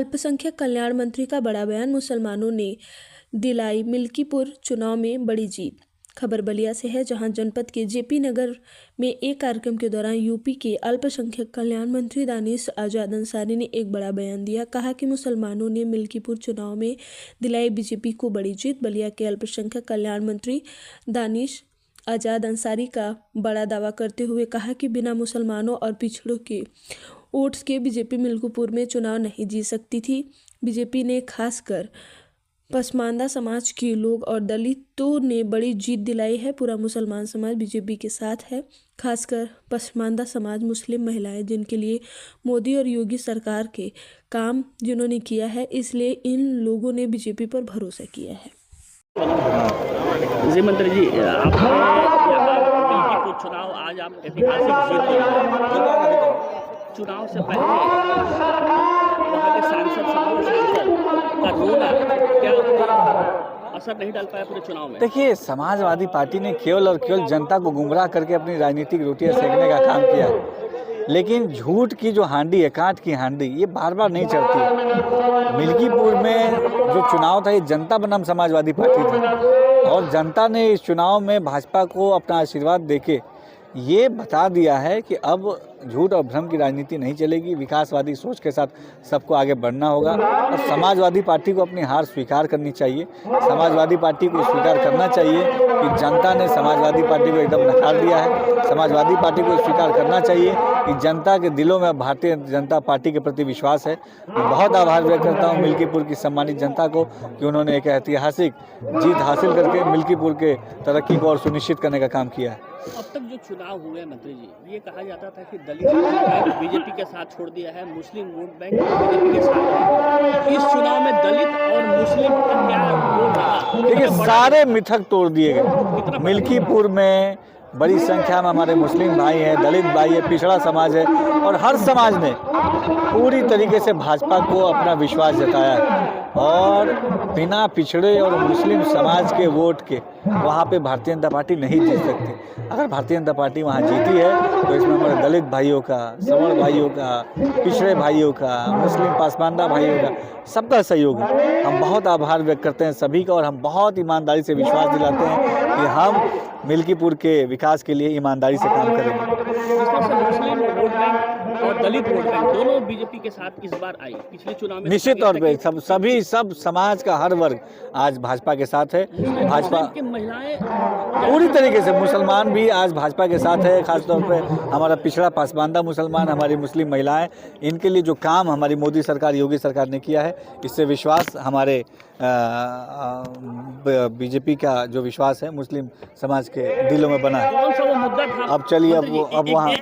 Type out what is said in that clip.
अल्पसंख्यक कल्याण मंत्री का बड़ा बयान, मुसलमानों ने दिलाई मिल्कीपुर चुनाव में बड़ी जीत। खबर बलिया से है, जहां जनपद के जेपी नगर में एक कार्यक्रम के दौरान यूपी के अल्पसंख्यक कल्याण मंत्री दानिश आजाद अंसारी ने एक बड़ा बयान दिया। कहा कि मुसलमानों ने मिल्कीपुर चुनाव में दिलाई बीजेपी को बड़ी जीत। बलिया के अल्पसंख्यक कल्याण मंत्री दानिश आजाद अंसारी का बड़ा दावा करते हुए कहा कि बिना मुसलमानों और पिछड़ों के वोट्स के बीजेपी मिल्कीपुर में चुनाव नहीं जीत सकती थी। बीजेपी ने खासकर पसमानदा समाज के लोग और दलितों ने बड़ी जीत दिलाई है। पूरा मुसलमान समाज बीजेपी के साथ है, खासकर पसमानदा समाज, मुस्लिम महिलाएं, जिनके लिए मोदी और योगी सरकार के काम जिन्होंने किया है, इसलिए इन लोगों ने बीजेपी पर भरोसा किया है। जी मंत्री जी, मिल्कीपुर चुनाव आज आप ऐतिहासिक जीत रहे। चुनाव से पहले वहाँ के सांसद का रोल क्या असर नहीं डाल पाया पूरे चुनाव में? देखिए, समाजवादी पार्टी ने केवल और केवल जनता को गुमराह करके अपनी राजनीतिक रोटियां सेकने का काम किया, लेकिन झूठ की जो हांडी है, कांट की हांडी, ये बार बार नहीं चढ़ती। मिल्कीपुर में जो चुनाव था, ये जनता बनाम समाजवादी पार्टी था और जनता ने इस चुनाव में भाजपा को अपना आशीर्वाद देके ये बता दिया है कि अब झूठ और भ्रम की राजनीति नहीं चलेगी। विकासवादी सोच के साथ सबको आगे बढ़ना होगा और समाजवादी पार्टी को अपनी हार स्वीकार करनी चाहिए। समाजवादी पार्टी को स्वीकार करना चाहिए कि जनता ने समाजवादी पार्टी को एकदम नकार दिया है। समाजवादी पार्टी को स्वीकार करना चाहिए कि जनता के दिलों में भारतीय जनता पार्टी के प्रति विश्वास है। मैं बहुत आभार व्यक्त करता हूँ मिल्कीपुर की सम्मानित जनता को कि उन्होंने एक ऐतिहासिक जीत हासिल करके मिल्कीपुर के तरक्की को और सुनिश्चित करने का काम किया है। अब तक जो चुनाव हुए मंत्री जी, ये कहा जाता था कि दलित वोट बैंक बीजेपी के साथ छोड़ दिया है, मुस्लिम वोट बैंक बीजेपी के साथ है। इस चुनाव में दलित और मुस्लिम का क्या रोल रहा? देखिए, सारे मिथक तोड़ दिए गए। मिल्कीपुर में बड़ी संख्या में हमारे मुस्लिम भाई हैं, दलित भाई है, पिछड़ा समाज है और हर समाज ने पूरी तरीके से भाजपा को अपना विश्वास जताया है और बिना पिछड़े और मुस्लिम समाज के वोट के वहाँ पे भारतीय जनता पार्टी नहीं जीत सकती। अगर भारतीय जनता पार्टी वहाँ जीती है तो इसमें हमारे दलित भाइयों का, सवर्ण भाइयों का, पिछड़े भाइयों का, मुस्लिम पासमानदा भाइयों का, सबका सहयोग है। हम बहुत आभार व्यक्त करते हैं सभी का और हम बहुत ईमानदारी से विश्वास दिलाते हैं कि हम मिल्कीपुर के विकास के लिए ईमानदारी से काम करेंगे। मुस्लिम वोट बैंक और दलित वोट बैंक दोनों बीजेपी के साथ इस बार आई। पिछले चुनाव में निश्चित तौर पे सब समाज का हर वर्ग आज भाजपा के साथ है। भाजपा की महिलाएं पूरी तरीके से, मुसलमान भी आज भाजपा के साथ है। खासतौर पे हमारा पिछड़ा पासमानदा मुसलमान, हमारी मुस्लिम महिलाएं, इनके लिए जो काम हमारी मोदी सरकार, योगी सरकार ने किया है, इससे विश्वास हमारे बीजेपी का जो विश्वास है मुस्लिम समाज के दिलों में बना है। कौन सा वो मुद्दा था? अब चलिए अब वहाँ